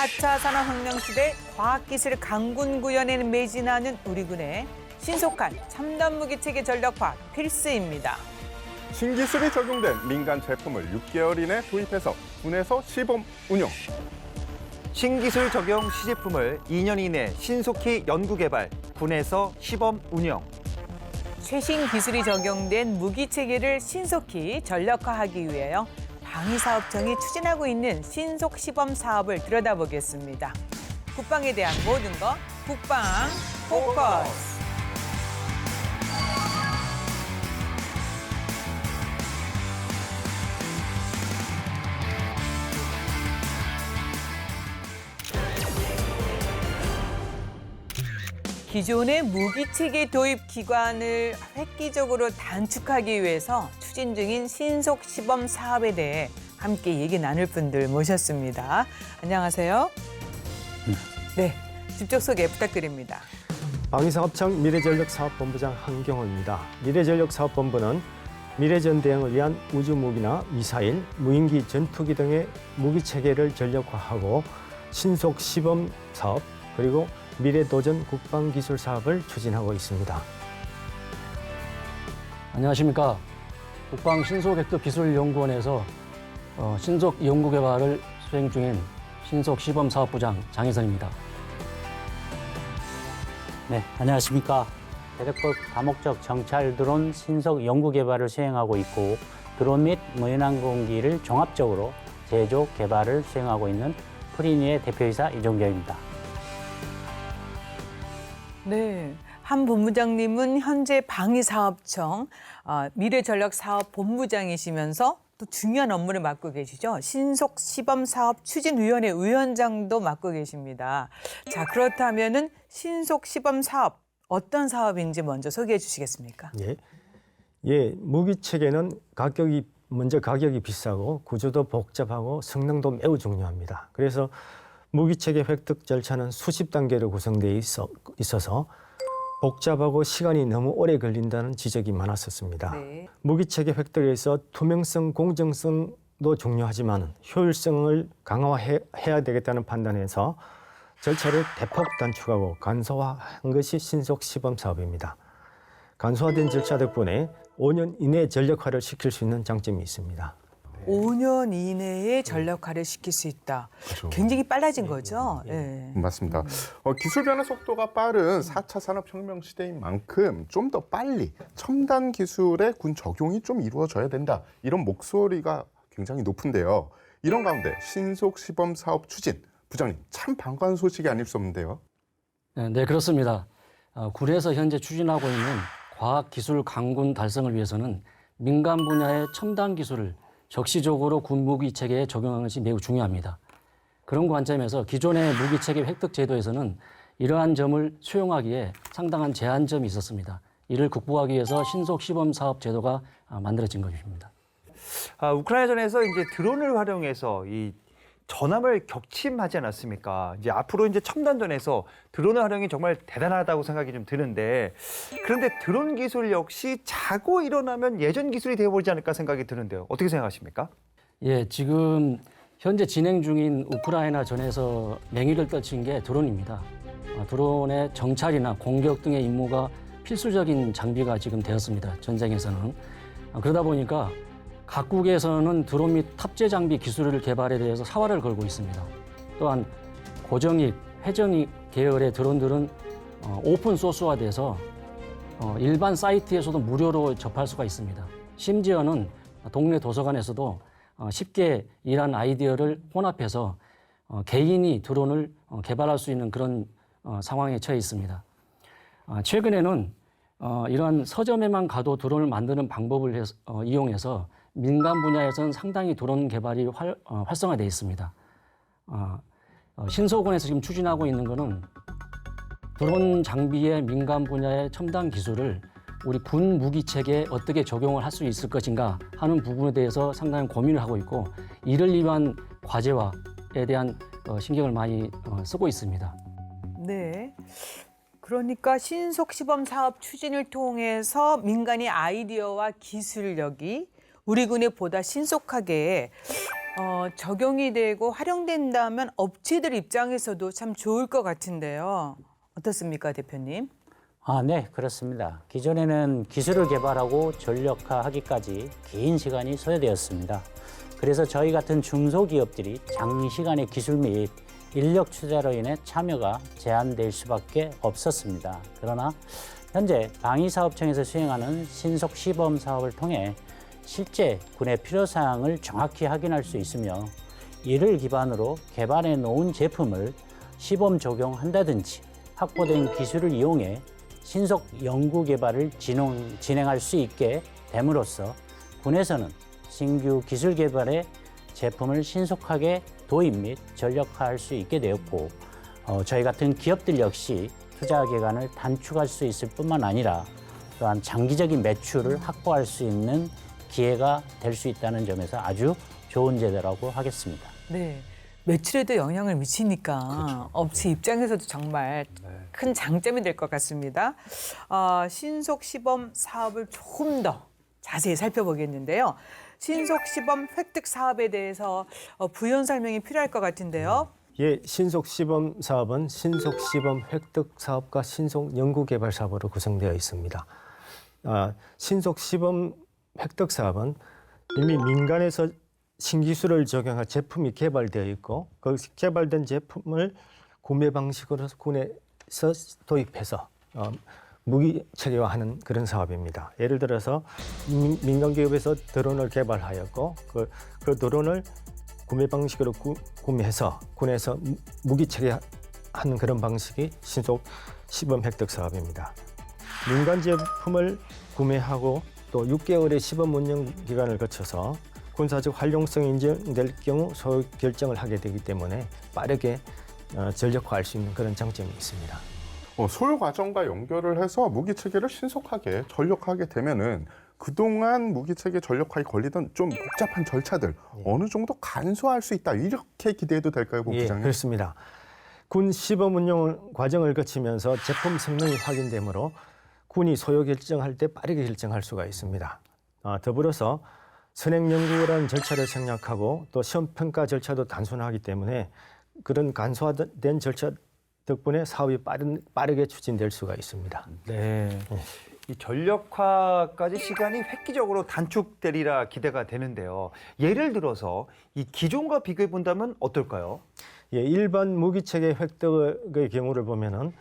4차 산업혁명 시대 과학기술 강군 구현에 매진하는 우리 군의 신속한 첨단 무기체계 전력화 필수입니다. 신기술이 적용된 민간 제품을 6개월 이내 도입해서 군에서 시범 운용. 신기술 적용 시제품을 2년 이내 신속히 연구개발, 군에서 시범 운영. 최신 기술이 적용된 무기체계를 신속히 전력화하기 위하여 방위사업청이 추진하고 있는 신속 시범 사업을 들여다보겠습니다. 국방에 대한 모든 것, 국방 포커스. 기존의 무기체계 도입 기간을 획기적으로 단축하기 위해서 추진 중인 신속 시범 사업에 대해 함께 얘기 나눌 분들 모셨습니다. 안녕하세요. 네, 직접 소개 부탁드립니다. 방위사업청 미래전력사업본부장 한경호입니다. 미래전력사업본부는 미래전 대응을 위한 우주무기나 미사일, 무인기, 전투기 등의 무기체계를 전력화하고 신속 시범 사업, 그리고 미래도전 국방기술 사업을 추진하고 있습니다. 안녕하십니까. 국방신속획득기술연구원에서 신속 연구개발을 수행 중인 신속시범사업부장 장혜선입니다. 네, 안녕하십니까. 대륙급 다목적 정찰 드론 신속 연구개발을 수행하고 있고 드론 및 무인항공기를 종합적으로 제조, 개발을 수행하고 있는 프리니의 대표이사 이종경입니다. 네, 한 본부장님은 현재 방위사업청 미래전력사업본부장이시면서 또 중요한 업무를 맡고 계시죠. 신속시범사업 추진위원회 위원장도 맡고 계십니다. 자, 그렇다면은 신속시범사업 어떤 사업인지 먼저 소개해 주시겠습니까? 무기체계는 가격이 비싸고 구조도 복잡하고 성능도 매우 중요합니다. 그래서 무기체계 획득 절차는 수십 단계로 구성되어 있어서 복잡하고 시간이 너무 오래 걸린다는 지적이 많았었습니다. 네. 무기체계 획득에서 투명성, 공정성도 중요하지만 효율성을 강화해야 되겠다는 판단에서 절차를 대폭 단축하고 간소화한 것이 신속 시범 사업입니다. 간소화된 절차 덕분에 5년 이내 전력화를 시킬 수 있는 장점이 있습니다. 5년 이내에 전력화를 시킬 수 있다. 그렇죠. 굉장히 빨라진 거죠. 네. 맞습니다. 기술 변화 속도가 빠른 4차 산업혁명 시대인 만큼 좀 더 빨리 첨단 기술의 군 적용이 좀 이루어져야 된다. 이런 목소리가 굉장히 높은데요. 이런 가운데 신속 시범 사업 추진, 부장님 참 반가운 소식이 아닐 수 없는데요. 네, 그렇습니다. 군에서 현재 추진하고 있는 과학기술 강군 달성을 위해서는 민간 분야의 첨단 기술을 적시적으로 군 무기체계에 적용하는 것이 매우 중요합니다. 그런 관점에서 기존의 무기체계 획득 제도에서는 이러한 점을 수용하기에 상당한 제한점이 있었습니다. 이를 극복하기 위해서 신속 시범 사업 제도가 만들어진 것입니다. 우크라이나전에서 이제 드론을 활용해서 이 전함을 격침하지 않았습니까? 이제 앞으로 이제 첨단전에서 드론의 활용이 정말 대단하다고 생각이 좀 드는데 그런데 드론 기술 역시 자고 일어나면 예전 기술이 되어버리지 않을까 생각이 드는데요. 어떻게 생각하십니까? 예, 지금 현재 진행 중인 우크라이나 전에서 맹위를 떨친 게 드론입니다. 드론의 정찰이나 공격 등의 임무가 필수적인 장비가 지금 되었습니다. 전쟁에서는. 그러다 보니까 각국에서는 드론 및 탑재 장비 기술을 개발에 대해서 사활을 걸고 있습니다. 또한 고정익, 회정익 계열의 드론들은 오픈 소스화돼서 일반 사이트에서도 무료로 접할 수가 있습니다. 심지어는 동네 도서관에서도 쉽게 이러한 아이디어를 혼합해서 개인이 드론을 개발할 수 있는 그런 상황에 처해 있습니다. 최근에는 이러한 서점에만 가도 드론을 만드는 방법을 이용해서 민간 분야에서는 상당히 드론 개발이 활성화되어 있습니다. 신소군에서 지금 추진하고 있는 것은 드론 장비의 민간 분야의 첨단 기술을 우리 군 무기 체계에 어떻게 적용을 할 수 있을 것인가 하는 부분에 대해서 상당히 고민을 하고 있고 이를 위한 과제화에 대한 신경을 많이 쓰고 있습니다. 네. 그러니까 신속 시범 사업 추진을 통해서 민간의 아이디어와 기술력이 우리 군에 보다 신속하게 적용이 되고 활용된다면 업체들 입장에서도 참 좋을 것 같은데요. 어떻습니까, 대표님? 네, 그렇습니다. 기존에는 기술을 개발하고 전력화하기까지 긴 시간이 소요되었습니다. 그래서 저희 같은 중소기업들이 장시간의 기술 및 인력 투자로 인해 참여가 제한될 수밖에 없었습니다. 그러나 현재 방위사업청에서 수행하는 신속 시범 사업을 통해 실제 군의 필요사항을 정확히 확인할 수 있으며 이를 기반으로 개발해 놓은 제품을 시범 적용한다든지 확보된 기술을 이용해 신속 연구 개발을 진행할 수 있게 됨으로써 군에서는 신규 기술 개발에 제품을 신속하게 도입 및 전력화할 수 있게 되었고 저희 같은 기업들 역시 투자 기간을 단축할 수 있을 뿐만 아니라 또한 장기적인 매출을 확보할 수 있는 기회가 될 수 있다는 점에서 아주 좋은 제도라고 하겠습니다. 네. 매출에도 영향을 미치니까 업체 입장에서도 정말 큰 장점이 될 것 같습니다. 신속 시범 사업을 조금 더 자세히 살펴보겠는데요. 신속 시범 획득 사업에 대해서 부연 설명이 필요할 것 같은데요. 예, 신속 시범 사업은 신속 시범 획득 사업과 신속 연구 개발 사업으로 구성되어 있습니다. 신속 시범 획득 사업은 이미 민간에서 신기술을 적용한 제품이 개발되어 있고 그 개발된 제품을 구매 방식으로 군에서 도입해서 무기 체계화하는 그런 사업입니다. 예를 들어서 민간 기업에서 드론을 개발하였고 그 드론을 구매 방식으로 구매해서 군에서 무기 체계하는 그런 방식이 신속 시범 획득 사업입니다. 민간 제품을 구매하고 또 6개월의 시범 운영 기간을 거쳐서 군사적 활용성이 인정될 경우 소요 결정을 하게 되기 때문에 빠르게 전력화할 수 있는 그런 장점이 있습니다. 소요 과정과 연결을 해서 무기 체계를 신속하게 전력화하게 되면은 그동안 무기 체계 전력화에 걸리던 좀 복잡한 절차들 어느 정도 간소화할 수 있다 이렇게 기대해도 될까요, 본부장님? 그렇습니다. 군 시범 운영 과정을 거치면서 제품 성능이 확인되므로 군이 소요 결정할 때 빠르게 결정할 수가 있습니다. 더불어서 선행 연구라는 절차를 생략하고 또 시험 평가 절차도 단순하기 때문에 그런 간소화된 절차 덕분에 사업이 빠르게 추진될 수가 있습니다. 네. 이 전력화까지 시간이 획기적으로 단축되리라 기대가 되는데요. 예를 들어서 이 기존과 비교해 본다면 어떨까요? 예, 일반 무기체계 획득의 경우를 보면은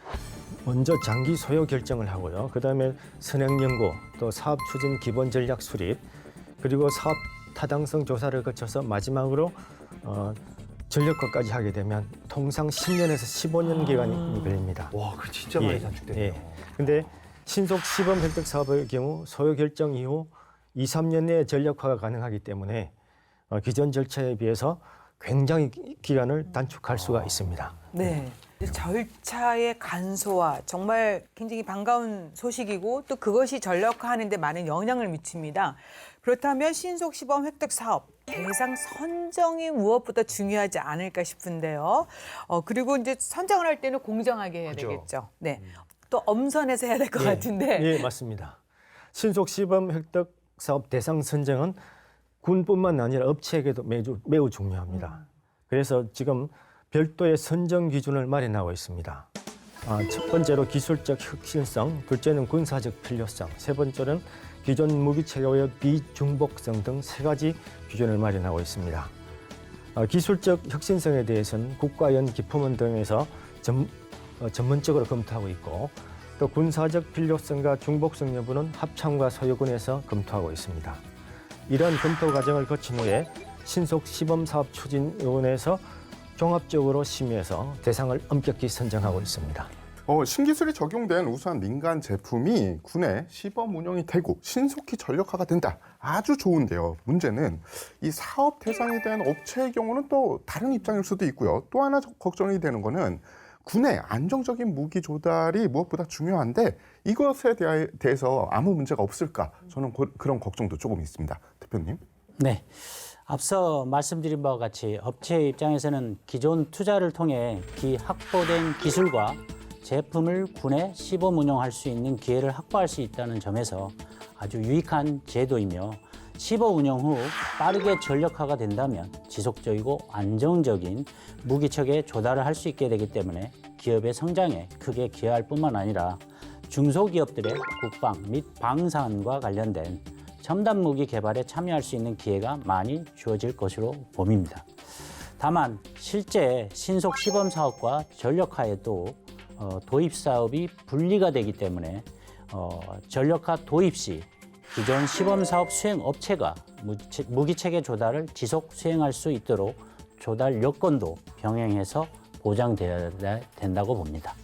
먼저 장기 소요 결정을 하고요. 그다음에 선행 연구, 또 사업 추진 기본 전략 수립, 그리고 사업 타당성 조사를 거쳐서 마지막으로 전력화까지 하게 되면 통상 10년에서 15년 기간이 걸립니다. 와, 그 진짜 많이 단축되네요. 근데 신속 시범 획득 사업의 경우 소요 결정 이후 2, 3년 내에 전력화가 가능하기 때문에 기존 절차에 비해서 굉장히 기간을 단축할 수가 있습니다. 네. 절차의 간소화 정말 굉장히 반가운 소식이고 또 그것이 전력화하는 데 많은 영향을 미칩니다. 그렇다면 신속 시범 획득 사업 대상 선정이 무엇보다 중요하지 않을까 싶은데요. 그리고 이제 선정을 할 때는 공정하게 해야 그죠. 되겠죠. 네. 또 엄선해서 해야 될 것 같은데. 예, 맞습니다. 신속 시범 획득 사업 대상 선정은 군뿐만 아니라 업체에게도 매우 중요합니다. 그래서 지금 별도의 선정 기준을 마련하고 있습니다. 첫 번째로 기술적 혁신성, 둘째는 군사적 필요성, 세 번째는 기존 무기 체계와의 비중복성 등 세 가지 기준을 마련하고 있습니다. 기술적 혁신성에 대해서는 국가연 기품원 등에서 전문적으로 검토하고 있고 또 군사적 필요성과 중복성 여부는 합참과 소요군에서 검토하고 있습니다. 이러한 검토 과정을 거친 후에 신속 시범사업 추진위원회에서 종합적으로 심의해서 대상을 엄격히 선정하고 있습니다. 신기술이 적용된 우수한 민간 제품이 군에 시범 운영이 되고 신속히 전력화가 된다. 아주 좋은데요. 문제는 이 사업 대상이 된 업체의 경우는 또 다른 입장일 수도 있고요. 또 하나 걱정이 되는 거는 군의 안정적인 무기 조달이 무엇보다 중요한데 이것에 대해서 아무 문제가 없을까? 저는 그런 걱정도 조금 있습니다. 대표님. 네. 앞서 말씀드린 바와 같이 업체 입장에서는 기존 투자를 통해 확보된 기술과 제품을 군에 시범 운용할 수 있는 기회를 확보할 수 있다는 점에서 아주 유익한 제도이며 15 운영 후 빠르게 전력화가 된다면 지속적이고 안정적인 무기체계 조달을 할 수 있게 되기 때문에 기업의 성장에 크게 기여할 뿐만 아니라 중소기업들의 국방 및 방산과 관련된 첨단 무기 개발에 참여할 수 있는 기회가 많이 주어질 것으로 봅니다. 다만 실제 신속 시범 사업과 전력화에도 도입 사업이 분리가 되기 때문에 전력화 도입 시 기존 시범 사업 수행 업체가 무기 체계 조달을 지속 수행할 수 있도록 조달 여건도 병행해서 보장되어야 된다고 봅니다.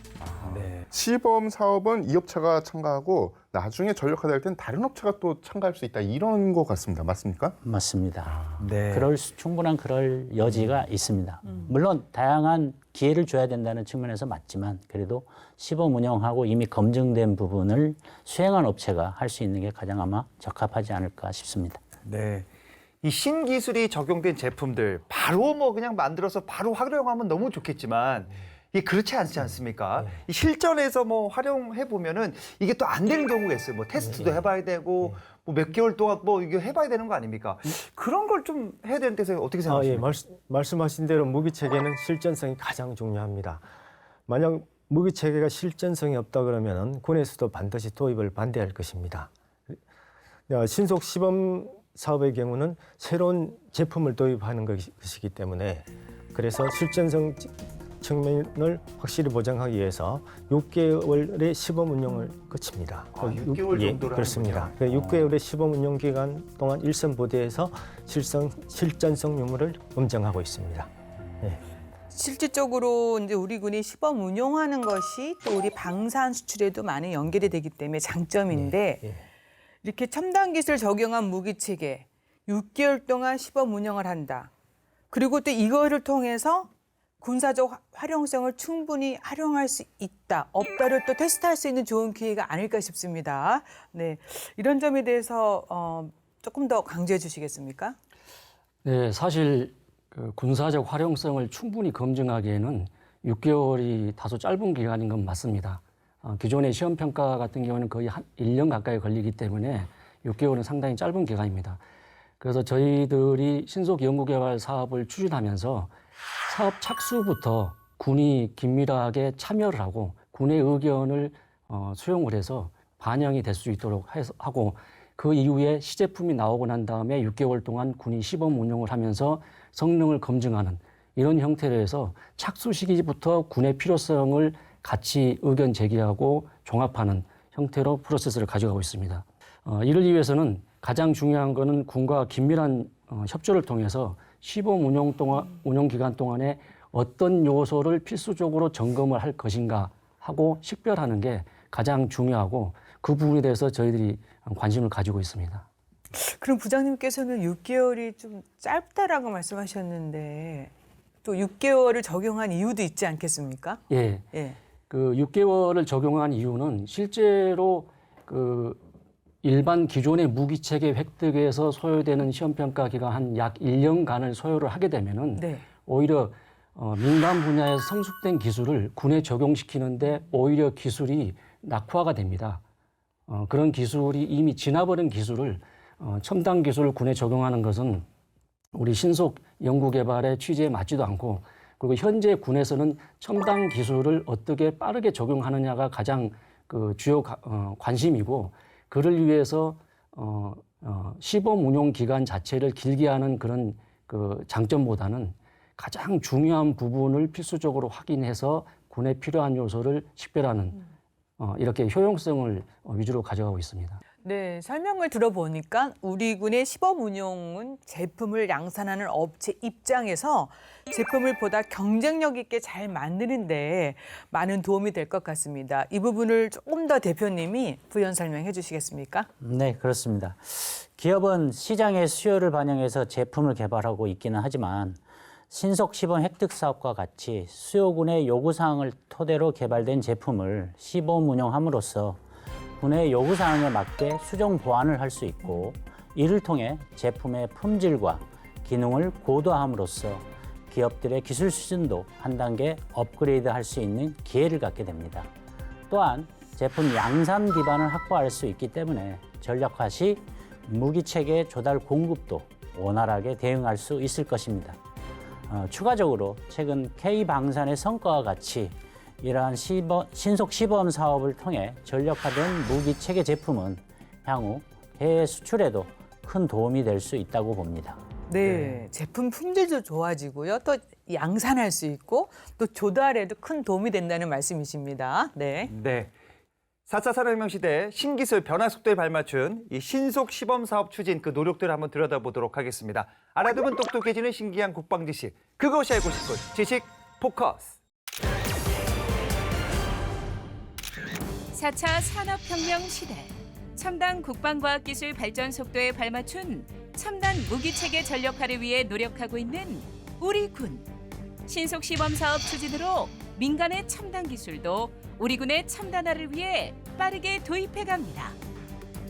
네. 시범 사업은 이 업체가 참가하고 나중에 전력화될 땐 다른 업체가 또 참가할 수 있다 이런 것 같습니다. 맞습니까? 맞습니다. 네. 충분한 그럴 여지가 있습니다. 물론 다양한 기회를 줘야 된다는 측면에서 맞지만 그래도 시범 운영하고 이미 검증된 부분을 수행한 업체가 할 수 있는 게 가장 아마 적합하지 않을까 싶습니다. 네. 이 신기술이 적용된 제품들 바로 뭐 그냥 만들어서 바로 활용하면 너무 좋겠지만 이게 그렇지 않지 않습니까? 이 실전에서 뭐 활용해 보면은 이게 또 안 되는 경우가 있어요. 뭐 테스트도 해봐야 되고 뭐 몇 개월 동안 뭐 이거 해봐야 되는 거 아닙니까? 그런 걸 좀 해야 되는데 어떻게 생각하십니까? 말씀하신 대로 무기 체계는 실전성이 가장 중요합니다. 만약 무기 체계가 실전성이 없다 그러면 군에서도 반드시 도입을 반대할 것입니다. 신속 시범 사업의 경우는 새로운 제품을 도입하는 것이기 때문에 그래서 실전성 측면을 확실히 보장하기 위해서 6개월의 시범 운영을 거칩니다. 6개월 정도를 그렇습니다. 6개월의 시범 운영 기간 동안 일선 부대에서 실전성 유무를 검증하고 있습니다. 네. 실질적으로 이제 우리 군이 시범 운용하는 것이 또 우리 방산 수출에도 많이 연결이 되기 때문에 장점인데 이렇게 첨단 기술 적용한 무기 체계 6개월 동안 시범 운영을 한다. 그리고 또 이거를 통해서 군사적 활용성을 충분히 활용할 수 있다, 없다를 또 테스트할 수 있는 좋은 기회가 아닐까 싶습니다. 네, 이런 점에 대해서 조금 더 강조해 주시겠습니까? 네, 사실 그 군사적 활용성을 충분히 검증하기에는 6개월이 다소 짧은 기간인 건 맞습니다. 기존의 시험 평가 같은 경우는 거의 한 1년 가까이 걸리기 때문에 6개월은 상당히 짧은 기간입니다. 그래서 저희들이 신속 연구개발 사업을 추진하면서 사업 착수부터 군이 긴밀하게 참여를 하고 군의 의견을 수용을 해서 반영이 될 수 있도록 하고 그 이후에 시제품이 나오고 난 다음에 6개월 동안 군이 시범 운용을 하면서 성능을 검증하는 이런 형태로 해서 착수 시기부터 군의 필요성을 같이 의견 제기하고 종합하는 형태로 프로세스를 가져가고 있습니다. 이를 위해서는 가장 중요한 거는 군과 긴밀한 협조를 통해서 시범 운용 기간 동안에 어떤 요소를 필수적으로 점검을 할 것인가 하고 식별하는 게 가장 중요하고 그 부분에 대해서 저희들이 관심을 가지고 있습니다. 그럼 부장님께서는 6개월이 좀 짧다라고 말씀하셨는데 또 6개월을 적용한 이유도 있지 않겠습니까? 예. 예. 그 6개월을 적용한 이유는 실제로 그 일반 기존의 무기 체계 획득에서 소요되는 시험 평가 기간 한 약 1년간을 소요를 하게 되면은 네. 오히려 민간 분야에서 성숙된 기술을 군에 적용시키는데 오히려 기술이 낙후화가 됩니다. 그런 기술이 이미 지나버린 기술을 첨단 기술을 군에 적용하는 것은 우리 신속 연구 개발의 취지에 맞지도 않고 그리고 현재 군에서는 첨단 기술을 어떻게 빠르게 적용하느냐가 가장 그 주요 관심이고 그를 위해서 시범 운용 기간 자체를 길게 하는 그런 그 장점보다는 가장 중요한 부분을 필수적으로 확인해서 군에 필요한 요소를 식별하는 이렇게 효용성을 위주로 가져가고 있습니다. 네, 설명을 들어보니까 우리 군의 시범 운용은 제품을 양산하는 업체 입장에서 제품을 보다 경쟁력 있게 잘 만드는데 많은 도움이 될 것 같습니다. 이 부분을 조금 더 대표님이 부연 설명해 주시겠습니까? 네, 그렇습니다. 기업은 시장의 수요를 반영해서 제품을 개발하고 있기는 하지만 신속 시범 획득 사업과 같이 수요군의 요구사항을 토대로 개발된 제품을 시범 운영함으로써 군의 요구사항에 맞게 수정 보완을 할 수 있고 이를 통해 제품의 품질과 기능을 고도화함으로써 기업들의 기술 수준도 한 단계 업그레이드 할 수 있는 기회를 갖게 됩니다. 또한 제품 양산 기반을 확보할 수 있기 때문에 전력화 시 무기체계 조달 공급도 원활하게 대응할 수 있을 것입니다. 추가적으로 최근 K방산의 성과와 같이 이러한 신속 시범 사업을 통해 전력화된 무기체계 제품은 향후 해외 수출에도 큰 도움이 될 수 있다고 봅니다. 네, 제품 품질도 좋아지고요. 또 양산할 수 있고 또 조달에도 큰 도움이 된다는 말씀이십니다. 네. 네. 4차 산업혁명 시대 신기술 변화 속도에 발맞춘 이 신속 시범 사업 추진 그 노력들을 한번 들여다보도록 하겠습니다. 알아두면 똑똑해지는 신기한 국방 지식. 그것이 알고 싶은 지식 포커스. 4차 산업혁명 시대, 첨단 국방과학기술 발전 속도에 발맞춘 첨단 무기체계 전력화를 위해 노력하고 있는 우리 군. 신속 시범 사업 추진으로 민간의 첨단 기술도 우리 군의 첨단화를 위해 빠르게 도입해갑니다.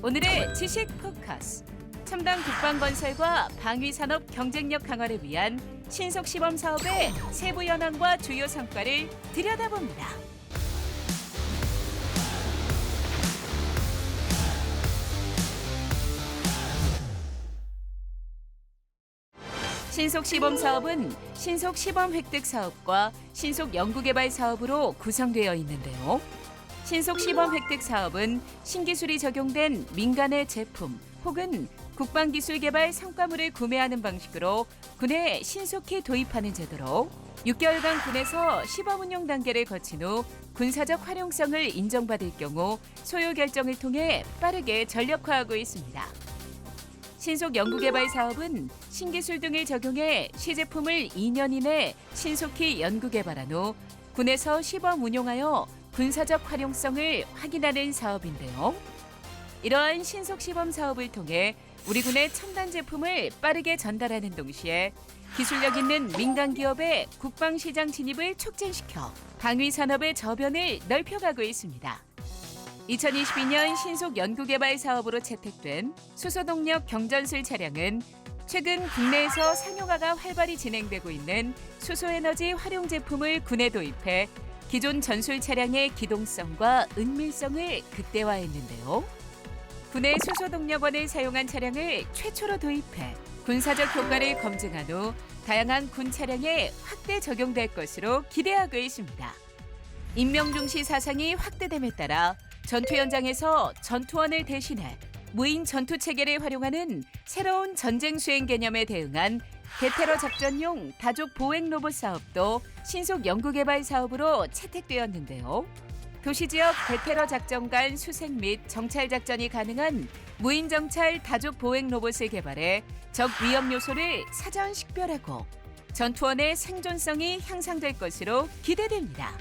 오늘의 지식 포커스, 첨단 국방 건설과 방위 산업 경쟁력 강화를 위한 신속 시범 사업의 세부 현황과 주요 성과를 들여다봅니다. 신속 시범 사업은 신속 시범 획득 사업과 신속 연구개발 사업으로 구성되어 있는데요. 신속 시범 획득 사업은 신기술이 적용된 민간의 제품 혹은 국방기술 개발 성과물을 구매하는 방식으로 군에 신속히 도입하는 제도로 6개월간 군에서 시범 운용 단계를 거친 후 군사적 활용성을 인정받을 경우 소요 결정을 통해 빠르게 전력화하고 있습니다. 신속 연구개발 사업은 신기술 등을 적용해 시제품을 2년 이내 신속히 연구개발한 후 군에서 시범 운용하여 군사적 활용성을 확인하는 사업인데요. 이러한 신속 시범 사업을 통해 우리 군의 첨단 제품을 빠르게 전달하는 동시에 기술력 있는 민간 기업의 국방시장 진입을 촉진시켜 방위 산업의 저변을 넓혀가고 있습니다. 2022년 신속 연구개발 사업으로 채택된 수소동력 경전술 차량은 최근 국내에서 상용화가 활발히 진행되고 있는 수소에너지 활용 제품을 군에 도입해 기존 전술 차량의 기동성과 은밀성을 극대화했는데요. 군의 수소동력원을 사용한 차량을 최초로 도입해 군사적 효과를 검증한 후 다양한 군 차량에 확대 적용될 것으로 기대하고 있습니다. 인명중시 사상이 확대됨에 따라 전투 현장에서 전투원을 대신해 무인 전투 체계를 활용하는 새로운 전쟁 수행 개념에 대응한 대테러 작전용 다족 보행 로봇 사업도 신속 연구개발 사업으로 채택되었는데요. 도시지역 대테러 작전 간 수색 및 정찰 작전이 가능한 무인 정찰 다족 보행 로봇을 개발해 적 위험 요소를 사전 식별하고 전투원의 생존성이 향상될 것으로 기대됩니다.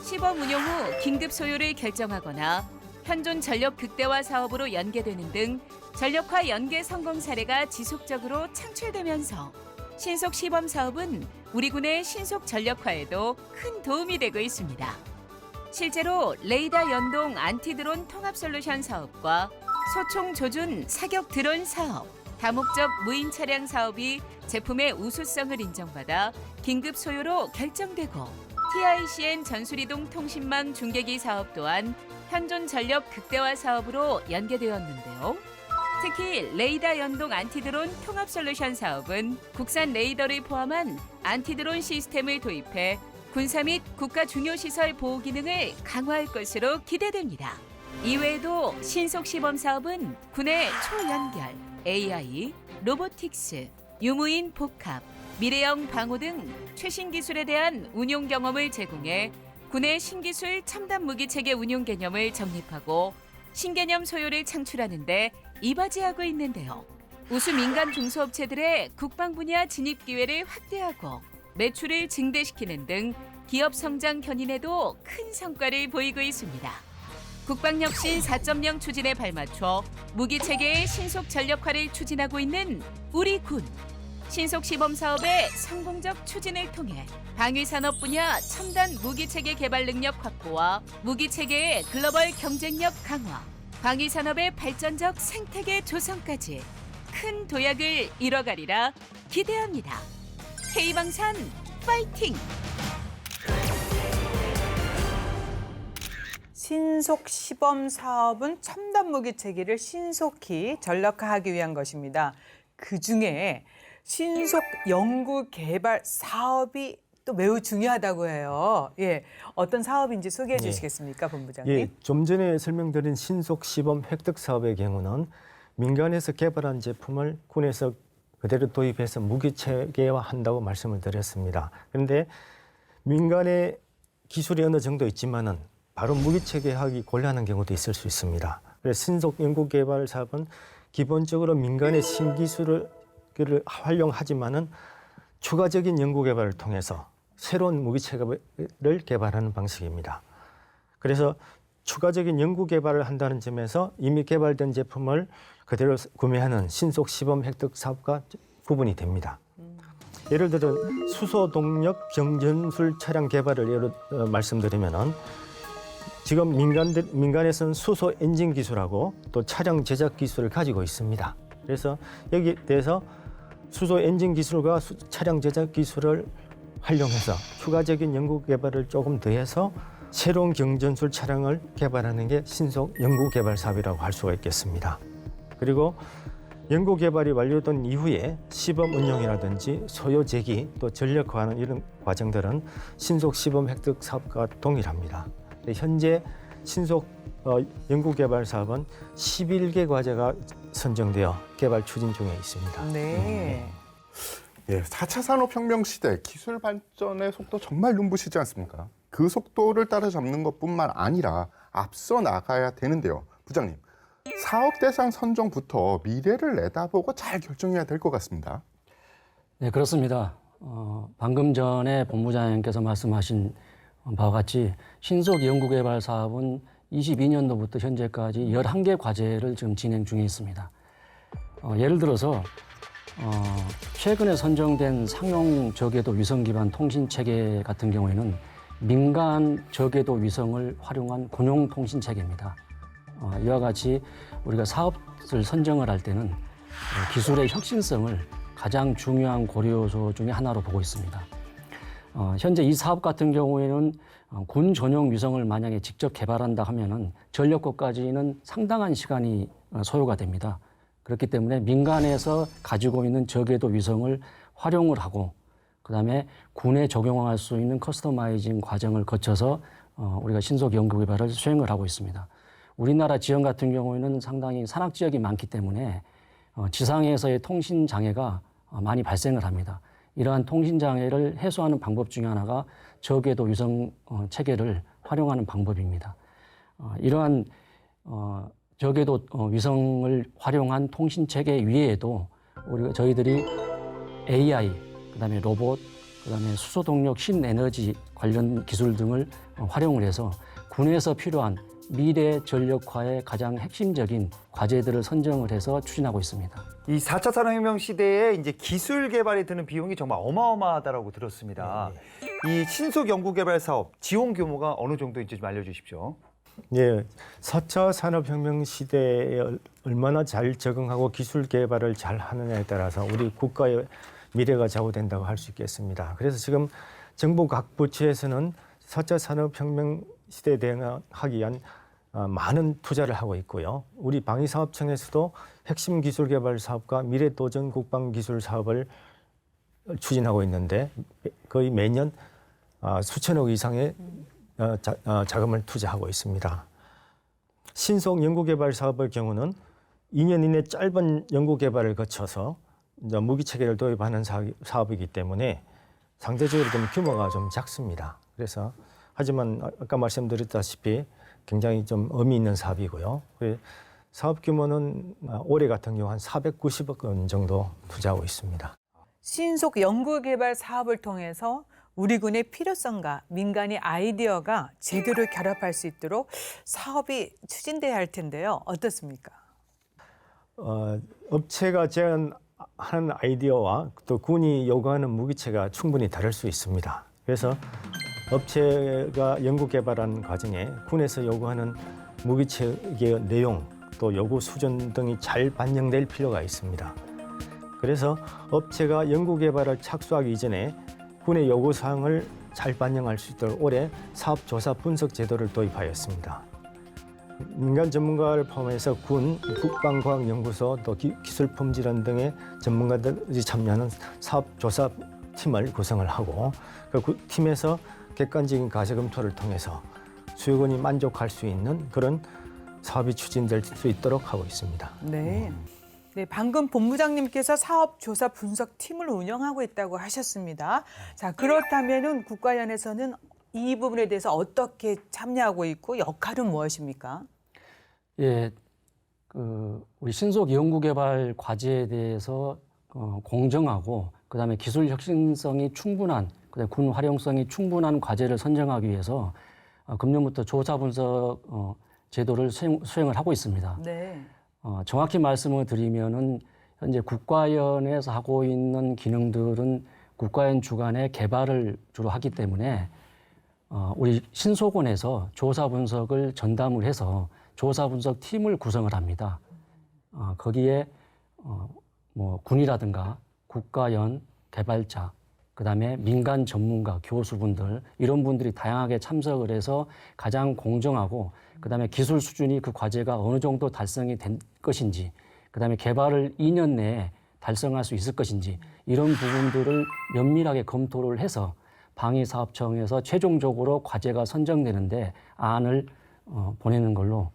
시범 운용 후 긴급 소요를 결정하거나 현존 전력 극대화 사업으로 연계되는 등 전력화 연계 성공 사례가 지속적으로 창출되면서 신속 시범 사업은 우리 군의 신속 전력화에도 큰 도움이 되고 있습니다. 실제로 레이더 연동 안티드론 통합 솔루션 사업과 소총 조준 사격 드론 사업, 다목적 무인 차량 사업이 제품의 우수성을 인정받아 긴급 소요로 결정되고 TICN 전술이동 통신망 중계기 사업 또한 현존 전력 극대화 사업으로 연계되었는데요. 특히 레이더 연동 안티드론 통합 솔루션 사업은 국산 레이더를 포함한 안티드론 시스템을 도입해 군사 및 국가 중요시설 보호 기능을 강화할 것으로 기대됩니다. 이외에도 신속 시범 사업은 군의 초연결, AI, 로보틱스, 유무인 복합, 미래형 방호 등 최신 기술에 대한 운용 경험을 제공해 군의 신기술 첨단 무기체계 운용 개념을 정립하고 신개념 소요를 창출하는 데 이바지하고 있는데요. 우수 민간 중소업체들의 국방 분야 진입 기회를 확대하고 매출을 증대시키는 등 기업 성장 견인에도 큰 성과를 보이고 있습니다. 국방혁신 4.0 추진에 발맞춰 무기체계의 신속 전력화를 추진하고 있는 우리 군. 신속 시범 사업의 성공적 추진을 통해 방위산업 분야 첨단 무기체계 개발 능력 확보와 무기체계의 글로벌 경쟁력 강화, 방위산업의 발전적 생태계 조성까지 큰 도약을 이뤄가리라 기대합니다. K방산 파이팅! 신속 시범 사업은 첨단 무기 체계를 신속히 전력화하기 위한 것입니다. 그중에 신속 연구 개발 사업이 또 매우 중요하다고 해요. 예, 어떤 사업인지 소개해 주시겠습니까, 본부장님? 예, 좀 전에 설명드린 신속 시범 획득 사업의 경우는 민간에서 개발한 제품을 군에서 그대로 도입해서 무기 체계화한다고 말씀을 드렸습니다. 그런데 민간의 기술이 어느 정도 있지만은 바로 무기 체계화하기 곤란한 경우도 있을 수 있습니다. 그래서 신속 연구 개발 사업은 기본적으로 민간의 신기술을 활용하지만은 추가적인 연구 개발을 통해서 새로운 무기 체계를 개발하는 방식입니다. 그래서 추가적인 연구 개발을 한다는 점에서 이미 개발된 제품을 그대로 구매하는 신속 시범 획득 사업과 구분이 됩니다. 예를 들어 수소 동력 경전술 차량 개발을 말씀드리면은 지금 민간에서는 수소 엔진 기술하고 또 차량 제작 기술을 가지고 있습니다. 그래서 여기에 대해서 수소 엔진 기술과 차량 제작 기술을 활용해서 추가적인 연구 개발을 조금 더해서 새로운 경전술 차량을 개발하는 게 신속 연구 개발 사업이라고 할 수가 있겠습니다. 그리고 연구 개발이 완료된 이후에 시범 운영이라든지 소요 제기 또 전력화하는 이런 과정들은 신속 시범 획득 사업과 동일합니다. 현재 신속 연구 개발 사업은 11개 과제가 선정되어 개발 추진 중에 있습니다. 네. 예, 4차 산업혁명 시대 기술 발전의 속도 정말 눈부시지 않습니까? 그 속도를 따라잡는 것뿐만 아니라 앞서 나가야 되는데요. 부장님, 사업 대상 선정부터 미래를 내다보고 잘 결정해야 될 것 같습니다. 네, 그렇습니다. 방금 전에 본부장님께서 말씀하신 바와 같이 신속 연구개발 사업은 22년도부터 현재까지 11개 과제를 지금 진행 중에 있습니다. 예를 들어서 최근에 선정된 상용 저궤도 위성 기반 통신 체계 같은 경우에는 민간 저궤도 위성을 활용한 군용 통신 체계입니다. 이와 같이 우리가 사업을 선정을 할 때는 기술의 혁신성을 가장 중요한 고려 요소 중에 하나로 보고 있습니다. 현재 이 사업 같은 경우에는 군 전용 위성을 만약에 직접 개발한다 하면은 전력고까지는 상당한 시간이 소요가 됩니다. 그렇기 때문에 민간에서 가지고 있는 저궤도 위성을 활용을 하고 그다음에 군에 적용할 수 있는 커스터마이징 과정을 거쳐서 우리가 신속 연구 개발을 수행을 하고 있습니다. 우리나라 지형 같은 경우에는 상당히 산악 지역이 많기 때문에 지상에서의 통신 장애가 많이 발생을 합니다. 이러한 통신 장애를 해소하는 방법 중에 하나가 저궤도 위성 체계를 활용하는 방법입니다. 이러한 저궤도 위성을 활용한 통신 체계 위에도 저희들이 AI, 그다음에 로봇, 그다음에 수소 동력 신에너지 관련 기술 등을 활용을 해서 군에서 필요한 미래 전력화의 가장 핵심적인 과제들을 선정을 해서 추진하고 있습니다. 이 4차 산업혁명 시대에 이제 기술 개발에 드는 비용이 정말 어마어마하다고 들었습니다. 이 신속 연구 개발 사업 지원 규모가 어느 정도인지 좀 알려주십시오. 예, 4차 산업혁명 시대에 얼마나 잘 적응하고 기술 개발을 잘 하느냐에 따라서 우리 국가의 미래가 좌우된다고 할 수 있겠습니다. 그래서 지금 정부 각 부처에서는 4차 산업혁명 시대에 대응하기 위한 많은 투자를 하고 있고요. 우리 방위사업청에서도 핵심 기술 개발 사업과 미래도전 국방기술 사업을 추진하고 있는데 거의 매년 수천억 이상의 자금을 투자하고 있습니다. 신속 연구개발 사업의 경우는 2년 이내 짧은 연구개발을 거쳐서 무기 체계를 도입하는 사업이기 때문에 상대적으로 좀 규모가 좀 작습니다. 그래서 하지만 아까 말씀드렸다시피 굉장히 좀 의미 있는 사업이고요. 사업 규모는 올해 같은 경우 한 490억 원 정도 투자하고 있습니다. 신속 연구 개발 사업을 통해서 우리 군의 필요성과 민간의 아이디어가 제대로 결합할 수 있도록 사업이 추진돼야 할 텐데요. 어떻습니까? 업체가 제안하는 아이디어와 또 군이 요구하는 무기체가 충분히 다를 수 있습니다. 그래서 업체가 연구 개발하는 과정에 군에서 요구하는 무기체계의 내용 또 요구 수준 등이 잘 반영될 필요가 있습니다. 그래서 업체가 연구 개발을 착수하기 이전에 군의 요구 사항을 잘 반영할 수 있도록 올해 사업 조사 분석 제도를 도입하였습니다. 민간 전문가를 포함해서 군, 국방과학연구소, 또 기술품질원 등의 전문가들이 참여하는 사업조사팀을 구성을 하고 그 팀에서 객관적인 가세 검토를 통해서 수요군이 만족할 수 있는 그런 사업이 추진될 수 있도록 하고 있습니다. 네. 네, 방금 본부장님께서 사업조사 분석팀을 운영하고 있다고 하셨습니다. 자, 그렇다면은 국가연에서는 이 부분에 대해서 어떻게 참여하고 있고 역할은 무엇입니까? 예, 우리 신속 연구개발 과제에 대해서 공정하고 그다음에 기술 혁신성이 충분한, 그다음에 군 활용성이 충분한 과제를 선정하기 위해서 금년부터 조사 분석 제도를 수행을 하고 있습니다. 네. 정확히 말씀을 드리면은 현재 국가연에서 하고 있는 기능들은 국가연 주관의 개발을 주로 하기 때문에 우리 신소곤에서 조사 분석을 전담을 해서 조사 분석 팀을 구성을 합니다. 거기에 뭐 군이라든가 국가연 개발자, 그다음에 민간 전문가, 교수분들 이런 분들이 다양하게 참석을 해서 가장 공정하고 그다음에 기술 수준이 그 과제가 어느 정도 달성이 된 것인지, 그다음에 개발을 2년 내에 달성할 수 있을 것인지 이런 부분들을 면밀하게 검토를 해서 방위사업청에서 최종적으로 과제가 선정되는데 안을 보내는 걸로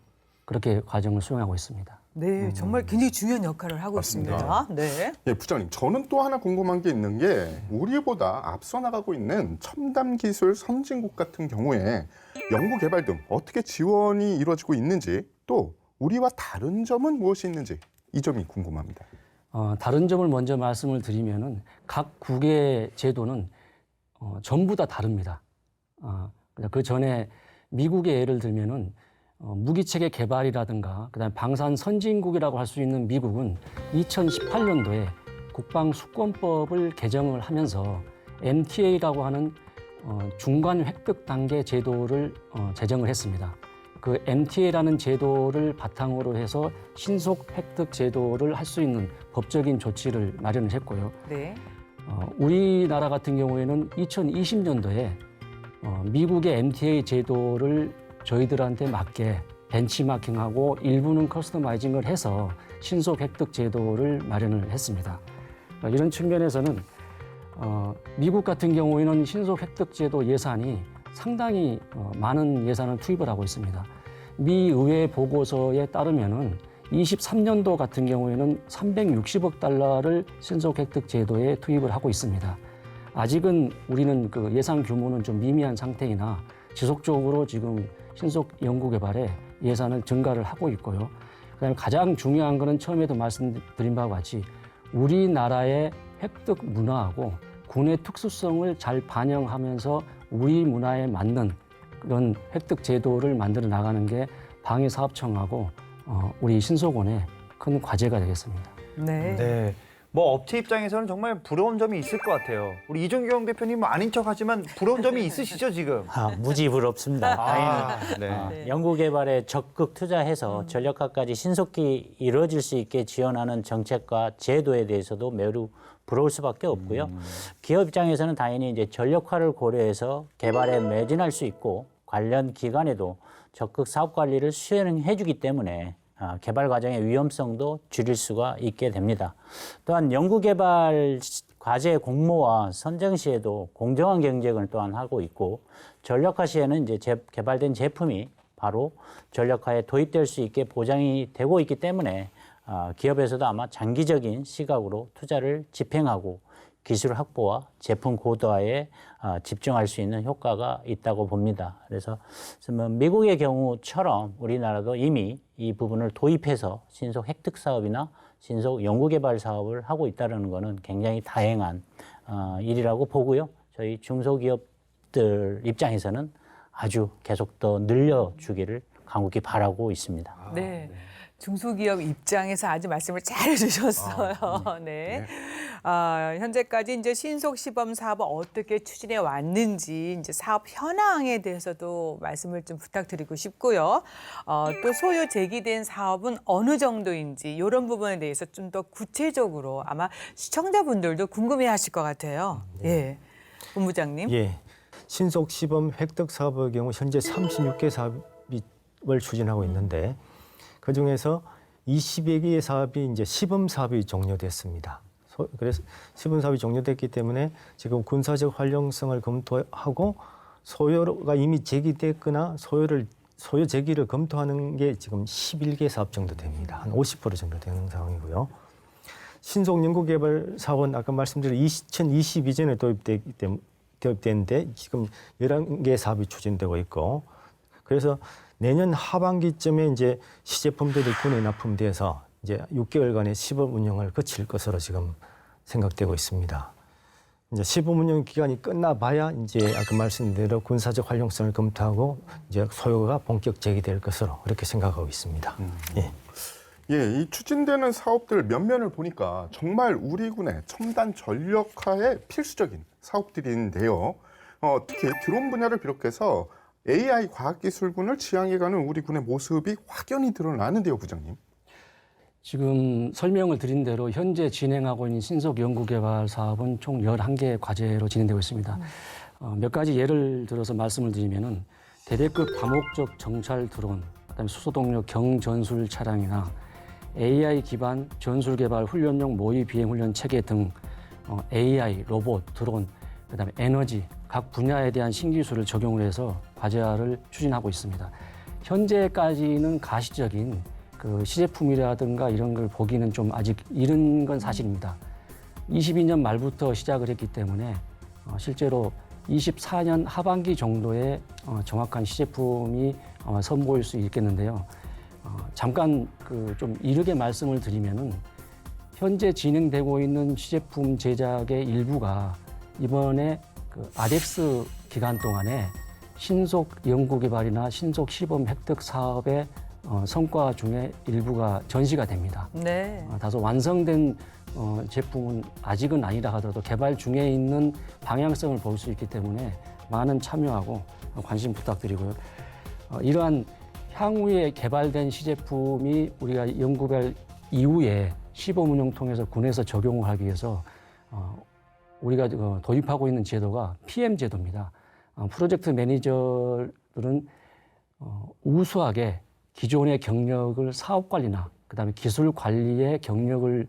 그렇게 과정을 수행하고 있습니다. 네, 정말 굉장히 중요한 역할을 하고 맞습니다. 있습니다. 네. 예, 부장님, 저는 또 하나 궁금한 게 있는 게 우리보다 앞서 나가고 있는 첨단 기술 선진국 같은 경우에 연구 개발 등 어떻게 지원이 이루어지고 있는지, 또 우리와 다른 점은 무엇이 있는지 이 점이 궁금합니다. 다른 점을 먼저 말씀을 드리면은 각 국의 제도는 전부 다 다릅니다. 그 전에 미국의 예를 들면은 무기체계 개발이라든가 그다음에 방산 선진국이라고 할 수 있는 미국은 2018년도에 국방수권법을 개정을 하면서 MTA라고 하는 중간 획득 단계 제도를 제정을 했습니다. 그 MTA라는 제도를 바탕으로 해서 신속 획득 제도를 할 수 있는 법적인 조치를 마련을 했고요. 네. 우리나라 같은 경우에는 2020년도에 미국의 MTA 제도를 저희들한테 맞게 벤치마킹하고 일부는 커스터마이징을 해서 신속 획득 제도를 마련을 했습니다. 이런 측면에서는 미국 같은 경우에는 신속 획득 제도 예산이 상당히 많은 예산을 투입을 하고 있습니다. 미 의회 보고서에 따르면은 23년도 같은 경우에는 360억 달러를 신속 획득 제도에 투입을 하고 있습니다. 아직은 우리는 그 예산 규모는 좀 미미한 상태이나 지속적으로 지금 신속 연구 개발에 예산을 증가를 하고 있고요. 그다음에 가장 중요한 거는 처음에도 말씀드린 바와 같이 우리나라의 획득 문화하고 군의 특수성을 잘 반영하면서 우리 문화에 맞는 그런 획득 제도를 만들어 나가는 게 방위사업청하고 우리 신소곤의 큰 과제가 되겠습니다. 네. 네. 뭐 업체 입장에서는 정말 부러운 점이 있을 것 같아요. 우리 이종경 대표님 뭐 아닌 척하지만 부러운 점이 있으시죠 지금? 무지 부럽습니다. 다행히 네. 연구개발에 적극 투자해서 전력화까지 신속히 이루어질 수 있게 지원하는 정책과 제도에 대해서도 매우 부러울 수밖에 없고요. 기업 입장에서는 당연히 이제 전력화를 고려해서 개발에 매진할 수 있고 관련 기관에도 적극 사업 관리를 수행해주기 때문에 개발 과정의 위험성도 줄일 수가 있게 됩니다. 또한 연구개발 과제 공모와 선정 시에도 공정한 경쟁을 또한 하고 있고 전력화 시에는 이제 개발된 제품이 바로 전력화에 도입될 수 있게 보장이 되고 있기 때문에 기업에서도 아마 장기적인 시각으로 투자를 집행하고 기술 확보와 제품 고도화에 집중할 수 있는 효과가 있다고 봅니다. 그래서 미국의 경우처럼 우리나라도 이미 이 부분을 도입해서 신속 획득 사업이나 신속 연구개발 사업을 하고 있다는 것은 굉장히 다행한 일이라고 보고요. 저희 중소기업들 입장에서는 아주 계속 더 늘려주기를 간곡히 바라고 있습니다. 네. 중소기업 입장에서 아주 말씀을 잘 해주셨어요. 네. 현재까지 이제 신속 시범 사업을 어떻게 추진해 왔는지 이제 사업 현황에 대해서도 말씀을 좀 부탁드리고 싶고요. 또 소요 제기된 사업은 어느 정도인지 이런 부분에 대해서 좀 더 구체적으로 아마 시청자분들도 궁금해하실 것 같아요. 예, 본부장님. 예, 신속 시범 획득 사업의 경우 현재 36개 사업이 사업을 추진하고 있는데 그 중에서 20여 개의 사업이 이제 시범 사업이 종료됐습니다. 그래서 시범 사업이 종료됐기 때문에 지금 군사적 활용성을 검토하고 소요가 이미 제기됐거나 소요 제기를 검토하는 게 지금 11개 사업 정도 됩니다. 한 50% 정도 되는 상황이고요. 신속 연구개발 사업은 아까 말씀드린 2022년에 도입됐는데 지금 11개 사업이 추진되고 있고 그래서 내년 하반기쯤에 이제 시제품들이 군에 납품돼서 이제 6개월간의 시범 운영을 거칠 것으로 지금 생각되고 있습니다. 이제 시범 운영 기간이 끝나봐야 이제 아까 말씀대로 군사적 활용성을 검토하고 이제 소요가 본격 제기될 것으로 그렇게 생각하고 있습니다. 예. 예, 이 추진되는 사업들 면면을 보니까 정말 우리 군의 첨단 전력화에 필수적인 사업들인데요. 특히 드론 분야를 비롯해서 AI 과학기술군을 지향해가는 우리 군의 모습이 확연히 드러나는데요, 부장님. 지금 설명을 드린 대로 현재 진행하고 있는 신속 연구개발 사업은 총 11개의 과제로 진행되고 있습니다. 몇 가지 예를 들어서 말씀을 드리면은 대대급 다목적 정찰 드론, 그다음에 수소동력 경전술 차량이나 AI 기반 전술 개발 훈련용 모의 비행 훈련 체계 등 AI, 로봇, 드론, 그다음에 에너지 각 분야에 대한 신기술을 적용을 해서 과제화를 추진하고 있습니다. 현재까지는 가시적인 그 시제품이라든가 이런 걸 보기는 좀 아직 이른 건 사실입니다. 22년 말부터 시작을 했기 때문에 실제로 24년 하반기 정도에 정확한 시제품이 선보일 수 있겠는데요. 잠깐 그 좀 이르게 말씀을 드리면은 현재 진행되고 있는 시제품 제작의 일부가 이번에 그 아덱스 기간 동안에 신속 연구개발이나 신속 시범 획득 사업의 성과 중에 일부가 전시가 됩니다. 네. 다소 완성된 제품은 아직은 아니라 하더라도 개발 중에 있는 방향성을 볼 수 있기 때문에 많은 참여하고 관심 부탁드리고요. 이러한 향후에 개발된 시제품이 우리가 연구개발 이후에 시범 운영 통해서 군에서 적용을 하기 위해서 우리가 도입하고 있는 제도가 PM 제도입니다. 프로젝트 매니저들은 우수하게 기존의 경력을 사업 관리나 그다음에 기술 관리의 경력을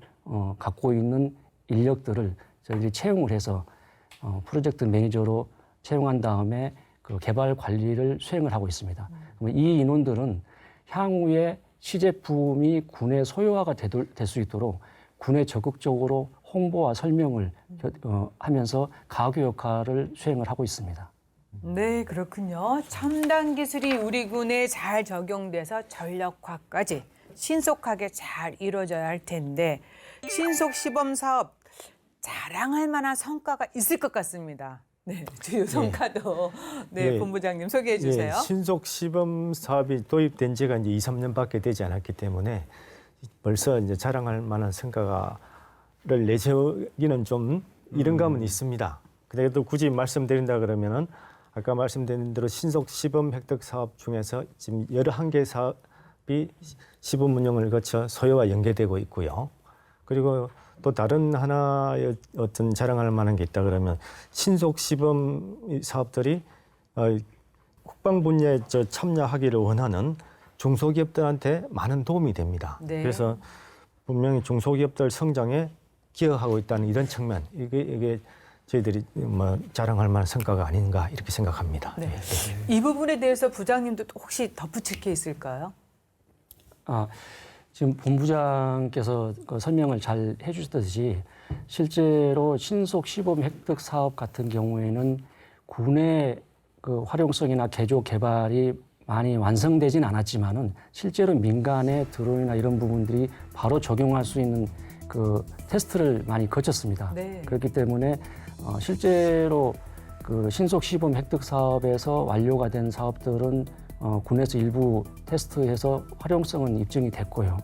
갖고 있는 인력들을 저희들이 채용을 해서 프로젝트 매니저로 채용한 다음에 그 개발 관리를 수행을 하고 있습니다. 그러면 이 인원들은 향후에 시제품이 군의 소유화가 될 수 있도록 군에 적극적으로 홍보와 설명을 하면서 가교 역할을 수행을 하고 있습니다. 네, 그렇군요. 첨단 기술이 우리 군에 잘 적용돼서 전력화까지 신속하게 잘 이루어져야 할 텐데 신속 시범 사업 자랑할 만한 성과가 있을 것 같습니다. 네, 주요 성과도 네, 예. 본부장님 소개해 주세요. 예, 신속 시범 사업이 도입된 지가 이제 2, 3년밖에 되지 않았기 때문에 벌써 이제 자랑할 만한 성과를 내세우기는 좀 이른 감은 있습니다. 그래도 굳이 말씀드린다 그러면은 아까 말씀드린 대로 신속 시범 획득 사업 중에서 지금 11개 사업이 시범 운영을 거쳐 소요와 연계되고 있고요. 그리고 또 다른 하나의 어떤 자랑할 만한 게 있다 그러면 신속 시범 사업들이 국방 분야에 참여하기를 원하는 중소기업들한테 많은 도움이 됩니다. 네. 그래서 분명히 중소기업들 성장에 기여하고 있다는 이런 측면, 이게 저희들이 뭐 자랑할 만한 성과가 아닌가 이렇게 생각합니다. 네. 이 부분에 대해서 부장님도 혹시 덧붙일 게 있을까요? 지금 본부장께서 그 설명을 잘 해주셨듯이 실제로 신속 시범 획득 사업 같은 경우에는 군의 그 활용성이나 개조 개발이 많이 완성되진 않았지만은 실제로 민간의 드론이나 이런 부분들이 바로 적용할 수 있는 그 테스트를 많이 거쳤습니다. 네. 그렇기 때문에 실제로 그 신속 시범 획득 사업에서 완료가 된 사업들은 군에서 일부 테스트해서 활용성은 입증이 됐고요.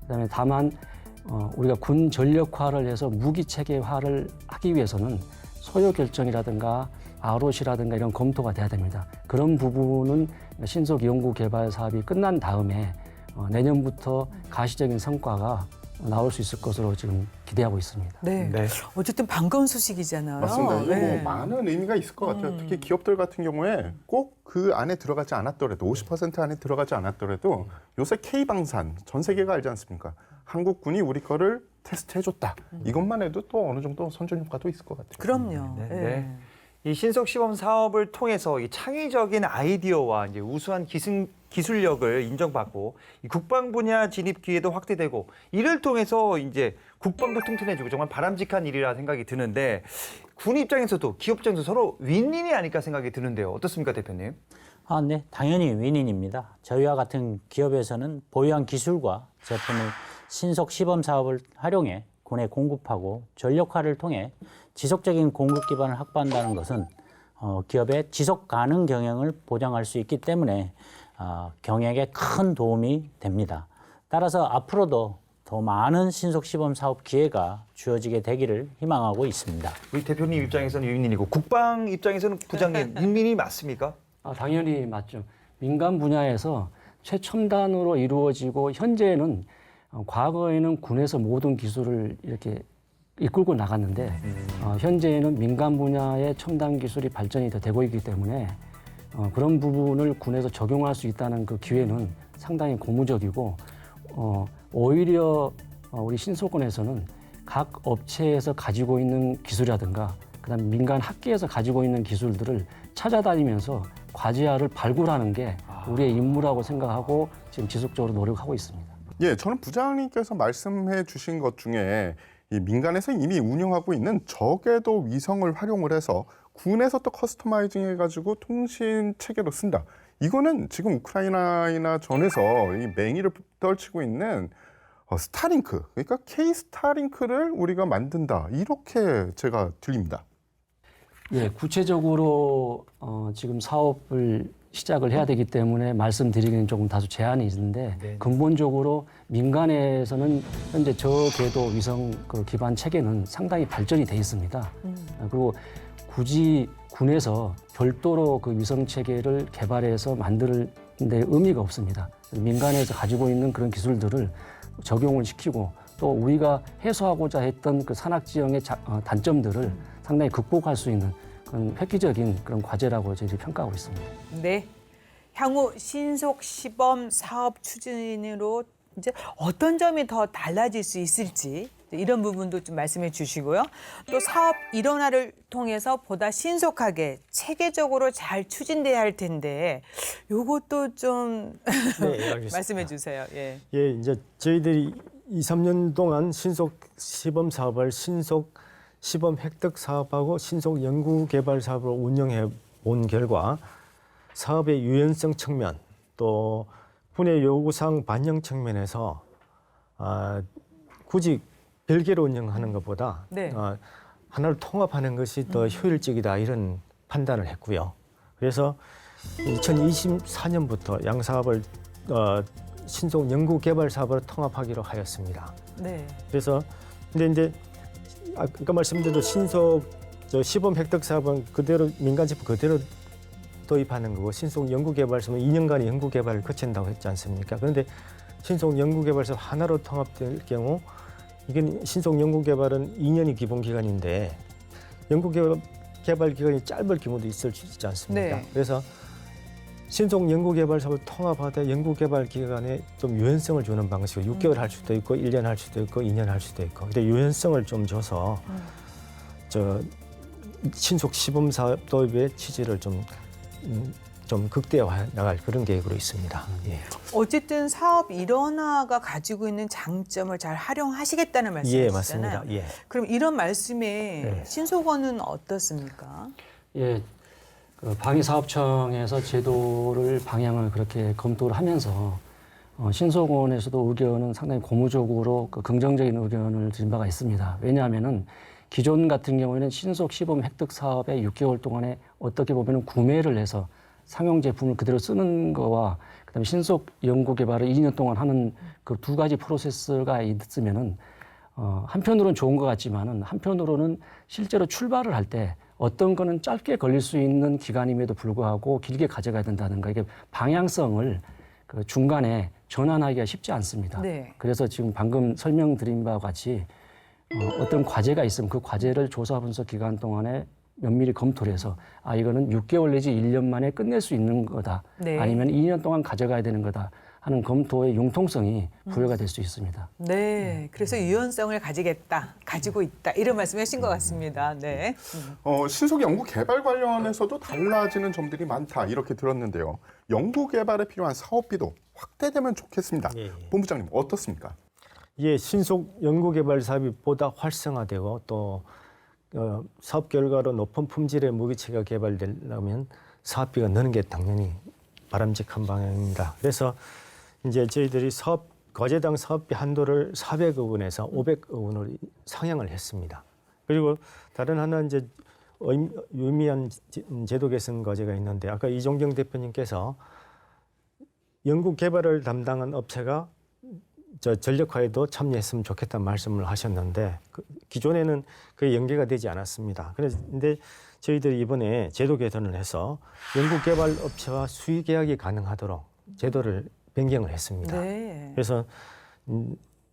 그다음에 다만 우리가 군 전력화를 해서 무기 체계화를 하기 위해서는 소요 결정이라든가 ROC라든가 이런 검토가 돼야 됩니다. 그런 부분은 신속 연구 개발 사업이 끝난 다음에 내년부터 가시적인 성과가 나올 수 있을 것으로 지금 기대하고 있습니다. 네. 네. 어쨌든 반가운 소식이잖아요. 맞습니다. 이거 네. 뭐 많은 의미가 있을 것 같아요. 특히 기업들 같은 경우에 꼭 그 안에 들어가지 않았더라도 50% 안에 들어가지 않았더라도 요새 K방산 전 세계가 알지 않습니까? 한국군이 우리 거를 테스트해줬다. 이것만 해도 또 어느 정도 선전 효과도 있을 것 같아요. 그럼요. 네. 네. 네. 이 신속 시범 사업을 통해서 이 창의적인 아이디어와 이제 우수한 기술력을 인정받고 이 국방 분야 진입 기회도 확대되고 이를 통해서 이제 국방도 튼튼해지고 정말 바람직한 일이라 생각이 드는데 군 입장에서도 기업 입장에서 서로 윈윈이 아닐까 생각이 드는데요. 어떻습니까, 대표님? 네, 당연히 윈윈입니다. 저희와 같은 기업에서는 보유한 기술과 제품을 신속 시범 사업을 활용해 군에 공급하고 전력화를 통해 지속적인 공급 기반을 확보한다는 것은 기업의 지속 가능 경영을 보장할 수 있기 때문에 경영에 큰 도움이 됩니다. 따라서 앞으로도 더 많은 신속 시범 사업 기회가 주어지게 되기를 희망하고 있습니다. 우리 대표님 입장에서는 윈윈이고 국방 입장에서는 부장님 윈윈이 맞습니까? 당연히 맞죠. 민간 분야에서 최첨단으로 이루어지고 현재는 과거에는 군에서 모든 기술을 이렇게 이끌고 나갔는데 현재는 민간 분야의 첨단 기술이 발전이 더 되고 있기 때문에 그런 부분을 군에서 적용할 수 있다는 그 기회는 상당히 고무적이고 오히려 우리 신소권에서는 각 업체에서 가지고 있는 기술이라든가 그다음 민간 학계에서 가지고 있는 기술들을 찾아다니면서 과제화를 발굴하는 게 우리의 임무라고 생각하고 지금 지속적으로 노력하고 있습니다. 예, 저는 부장님께서 말씀해 주신 것 중에 이 민간에서 이미 운영하고 있는 저궤도 위성을 활용을 해서 군에서 또 커스터마이징 해가지고 통신 체계로 쓴다. 이거는 지금 우크라이나 전에서 이 맹위를 떨치고 있는 스타링크, 그러니까 K 스타링크를 우리가 만든다. 이렇게 제가 들립니다. 예, 구체적으로 지금 사업을 시작을 해야 되기 때문에 말씀드리기는 조금 다소 제한이 있는데 근본적으로 민간에서는 현재 저궤도 위성 그 기반 체계는 상당히 발전이 돼 있습니다. 그리고 굳이 군에서 별도로 그 위성 체계를 개발해서 만들 데 의미가 없습니다. 민간에서 가지고 있는 그런 기술들을 적용을 시키고 또 우리가 해소하고자 했던 그 산악 지형의 단점들을 상당히 극복할 수 있는 그런 획기적인 그런 과제라고 저희들이 평가하고 있습니다. 네. 향후 신속 시범 사업 추진으로 이제 어떤 점이 더 달라질 수 있을지 이런 부분도 좀 말씀해 주시고요. 또 사업 일원화를 통해서 보다 신속하게 체계적으로 잘 추진돼야 할 텐데 요것도 좀 네, 알겠습니다. 말씀해 주세요. 예. 예, 이제 저희들이 2, 3년 동안 신속 시범 사업을 신속 시범 획득 사업하고 신속 연구 개발 사업으로 운영해 본 결과 사업의 유연성 측면 또 군의 요구사항 반영 측면에서 굳이 별개로 운영하는 것보다 네. 하나를 통합하는 것이 더 효율적이다 이런 판단을 했고요. 그래서 2024년부터 양 사업을 신속 연구 개발 사업으로 통합하기로 하였습니다. 네. 그래서 근데 이제 아까 말씀드린 신속 시범 획득 사업은 그대로 민간 제품 그대로 도입하는 거고 신속 연구 개발 사업은 2년간의 연구 개발을 거친다고 했지 않습니까? 그런데 신속 연구 개발 사업 하나로 통합될 경우 이건 신속 연구 개발은 2년이 기본 기간인데 연구 개발 기간이 짧을 경우도 있을 수 있지 않습니까? 네. 그래서 신속 연구 개발 사업을 통합하되 연구 개발 기간에 좀 유연성을 주는 방식으로 6개월 할 수도 있고 1년 할 수도 있고 2년 할 수도 있고 근데 유연성을 좀 줘서 신속 시범 사업 도입의 취지를 좀 극대화 나갈 그런 계획으로 있습니다. 예. 어쨌든 사업 일원화가 가지고 있는 장점을 잘 활용하시겠다는 말씀이시잖아요. 예, 맞습니다. 예. 그럼 이런 말씀에 네. 신소건은 어떻습니까? 예, 그 방위사업청에서 제도를 방향을 그렇게 검토를 하면서 신소건에서도 의견은 상당히 고무적으로 그 긍정적인 의견을 드린 바가 있습니다. 왜냐하면은 기존 같은 경우에는 신속 시범 획득 사업에 6개월 동안에 어떻게 보면은 구매를 해서 상용 제품을 그대로 쓰는 거와 그다음에 신속 연구 개발을 2년 동안 하는 그 두 가지 프로세스가 있으면은 한편으로는 좋은 것 같지만은 한편으로는 실제로 출발을 할 때 어떤 거는 짧게 걸릴 수 있는 기간임에도 불구하고 길게 가져가야 된다는 거 이게 방향성을 그 중간에 전환하기가 쉽지 않습니다. 네. 그래서 지금 방금 설명드린 바와 같이 어떤 과제가 있으면 그 과제를 조사 분석 기간 동안에 면밀히 검토를 해서 이거는 6개월 내지 1년 만에 끝낼 수 있는 거다. 네. 아니면 2년 동안 가져가야 되는 거다 하는 검토의 융통성이 부여가 될 수 있습니다. 네. 그래서 유연성을 가지고 있다. 이런 말씀하신 것 같습니다. 네. 신속 연구 개발 관련해서도 달라지는 점들이 많다 이렇게 들었는데요. 연구 개발에 필요한 사업비도 확대되면 좋겠습니다. 예, 예. 본부장님 어떻습니까? 이에 신속 연구개발 사업이 보다 활성화되고 또 사업 결과로 높은 품질의 무기체가 개발되려면 사업비가 느는 게 당연히 바람직한 방향입니다. 그래서 이제 저희들이 과제당 사업비 한도를 400억 원에서 500억 원으로 상향을 했습니다. 그리고 다른 하나 이제 유의미한 제도 개선 과제가 있는데 아까 이종경 대표님께서 연구 개발을 담당한 업체가 전력화에도 참여했으면 좋겠다는 말씀을 하셨는데 기존에는 그게 연계가 되지 않았습니다. 그런데 저희들이 이번에 제도 개선을 해서 연구개발 업체와 수의 계약이 가능하도록 제도를 변경을 했습니다. 네. 그래서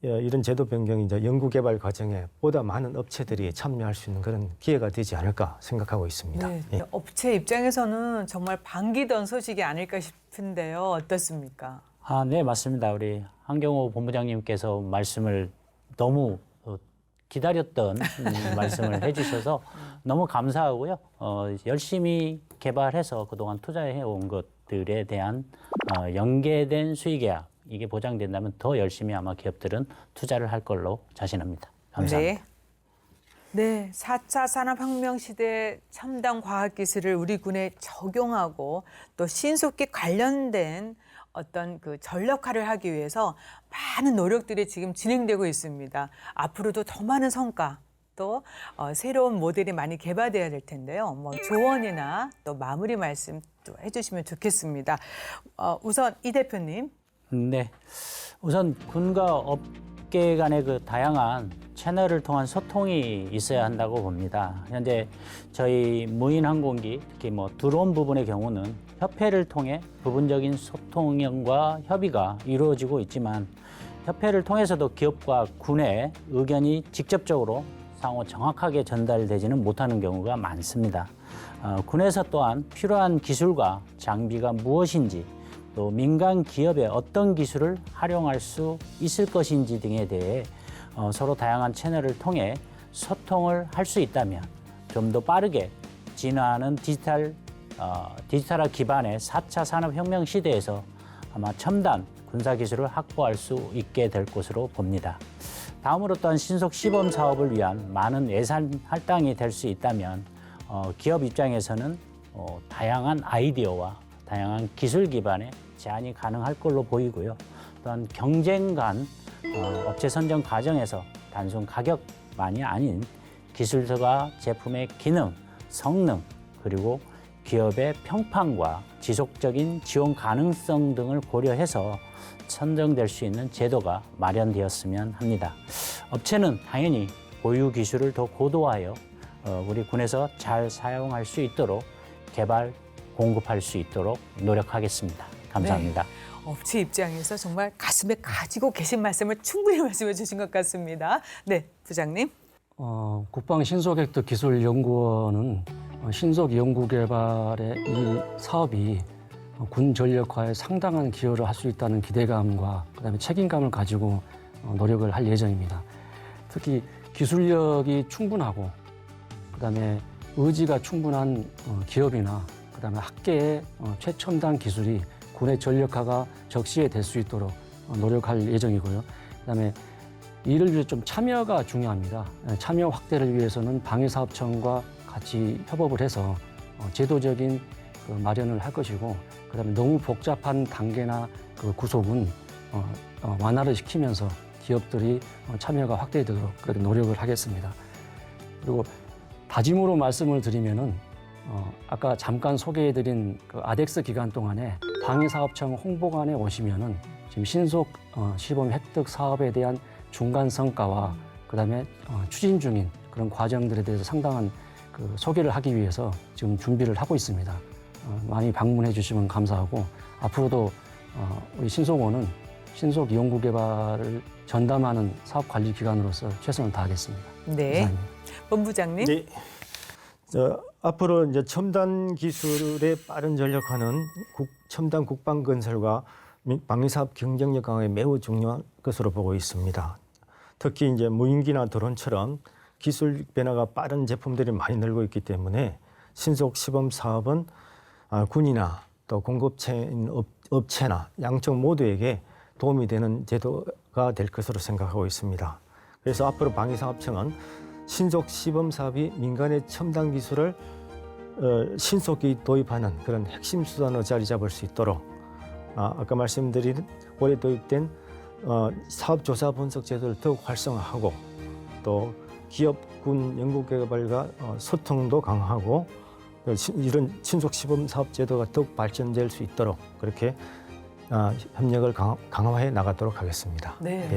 이런 제도 변경이 이제 연구개발 과정에 보다 많은 업체들이 참여할 수 있는 그런 기회가 되지 않을까 생각하고 있습니다. 네. 예. 업체 입장에서는 정말 반기던 소식이 아닐까 싶은데요. 어떻습니까? 네, 맞습니다. 우리 한경호 본부장님께서 말씀을 너무 기다렸던 말씀을 해주셔서 너무 감사하고요. 열심히 개발해서 그동안 투자해온 것들에 대한 연계된 수익계약 이게 보장된다면 더 열심히 아마 기업들은 투자를 할 걸로 자신합니다. 감사합니다. 네. 4차 산업혁명 시대 첨단 과학기술을 우리 군에 적용하고 또 신속히 관련된 어떤 그 전력화를 하기 위해서 많은 노력들이 지금 진행되고 있습니다. 앞으로도 더 많은 성과 또 새로운 모델이 많이 개발돼야 될 텐데요. 조언이나 또 마무리 말씀 또 해주시면 좋겠습니다. 우선 이 대표님. 네, 우선 군과 업계 간의 그 다양한 채널을 통한 소통이 있어야 한다고 봅니다. 현재 저희 무인항공기, 특히 드론 부분의 경우는 협회를 통해 부분적인 소통과 협의가 이루어지고 있지만 협회를 통해서도 기업과 군의 의견이 직접적으로 상호 정확하게 전달되지는 못하는 경우가 많습니다. 군에서 또한 필요한 기술과 장비가 무엇인지 또 민간 기업의 어떤 기술을 활용할 수 있을 것인지 등에 대해 서로 다양한 채널을 통해 소통을 할 수 있다면 좀 더 빠르게 진화하는 디지털화 기반의 4차 산업혁명 시대에서 아마 첨단 군사기술을 확보할 수 있게 될 것으로 봅니다. 다음으로 또한 신속 시범 사업을 위한 많은 예산 할당이 될 수 있다면 기업 입장에서는 다양한 아이디어와 다양한 기술 기반의 제안이 가능할 걸로 보이고요. 또한 경쟁 간 업체 선정 과정에서 단순 가격만이 아닌 기술과 제품의 기능, 성능, 그리고 기업의 평판과 지속적인 지원 가능성 등을 고려해서 선정될 수 있는 제도가 마련되었으면 합니다. 업체는 당연히 보유 기술을 더 고도화하여 우리 군에서 잘 사용할 수 있도록 개발, 공급할 수 있도록 노력하겠습니다. 감사합니다. 네. 업체 입장에서 정말 가슴에 가지고 계신 말씀을 충분히 말씀해 주신 것 같습니다. 네, 부장님. 국방신속획득기술연구원은 신속연구개발의 이 사업이 군 전력화에 상당한 기여를 할 수 있다는 기대감과 그다음에 책임감을 가지고 노력을 할 예정입니다. 특히 기술력이 충분하고 그다음에 의지가 충분한 기업이나 그다음에 학계의 최첨단 기술이 군의 전력화가 적시에 될 수 있도록 노력할 예정이고요. 그다음에 이를 위해 좀 참여가 중요합니다. 참여 확대를 위해서는 방위사업청과 같이 협업을 해서 제도적인 마련을 할 것이고, 그다음에 너무 복잡한 단계나 그 구속은 완화를 시키면서 기업들이 참여가 확대되도록 그렇게 노력을 하겠습니다. 그리고 다짐으로 말씀을 드리면은 아까 잠깐 소개해드린 그 아덱스 기간 동안에 방위사업청 홍보관에 오시면은 지금 신속 시범 획득 사업에 대한 중간 성과와 그다음에 추진 중인 그런 과정들에 대해서 상당한 그 소개를 하기 위해서 지금 준비를 하고 있습니다. 많이 방문해 주시면 감사하고 앞으로도 우리 신속원은 신속 연구 개발을 전담하는 사업 관리 기관으로서 최선을 다하겠습니다. 네. 이상입니다. 본부장님. 네. 앞으로 이제 첨단 기술에 빠른 전력화는 첨단 국방 건설과 방위사업 경쟁력 강화에 매우 중요한 것으로 보고 있습니다. 특히 이제 무인기나 드론처럼 기술 변화가 빠른 제품들이 많이 늘고 있기 때문에 신속 시범 사업은 군이나 또 공급체인 업체나 양쪽 모두에게 도움이 되는 제도가 될 것으로 생각하고 있습니다. 그래서 앞으로 방위사업청은 신속 시범 사업이 민간의 첨단 기술을 신속히 도입하는 그런 핵심 수단으로 자리 잡을 수 있도록 아까 말씀드린 올해 도입된 사업조사 분석 제도를 더욱 활성화하고 또 기업, 군, 연구개발과 소통도 강화하고 이런 신속 시범 사업 제도가 더욱 발전될 수 있도록 그렇게 협력을 강화해 나가도록 하겠습니다. 네.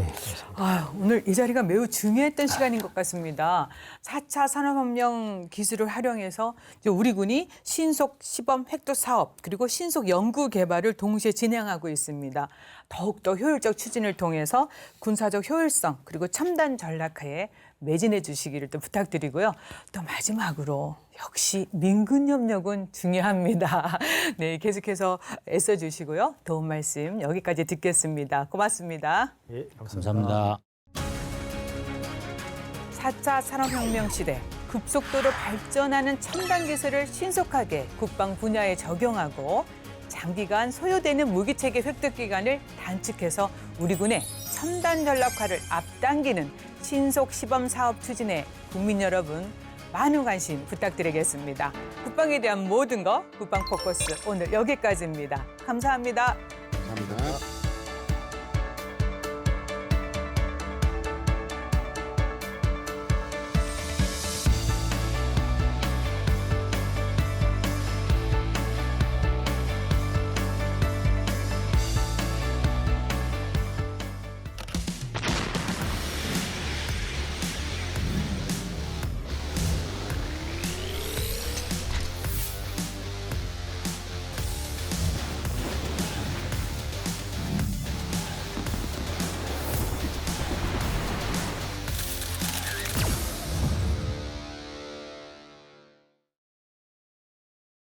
감사합니다. 오늘 이 자리가 매우 중요했던 시간인 것 같습니다. 4차 산업혁명 기술을 활용해서 이제 우리 군이 신속 시범 획도 사업 그리고 신속 연구 개발을 동시에 진행하고 있습니다. 더욱더 효율적 추진을 통해서 군사적 효율성 그리고 첨단 전략하에 매진해 주시기를 또 부탁드리고요. 또 마지막으로 역시 민군 협력은 중요합니다. 네, 계속해서 애써 주시고요. 도움 말씀 여기까지 듣겠습니다. 고맙습니다. 예, 감사합니다. 4차 산업혁명 시대 급속도로 발전하는 첨단 기술을 신속하게 국방 분야에 적용하고 장기간 소요되는 무기체계 획득 기간을 단축해서 우리 군의 첨단 전략화를 앞당기는 신속 시범 사업 추진에 국민 여러분 많은 관심 부탁드리겠습니다. 국방에 대한 모든 것 국방 포커스 오늘 여기까지입니다. 감사합니다. 감사합니다.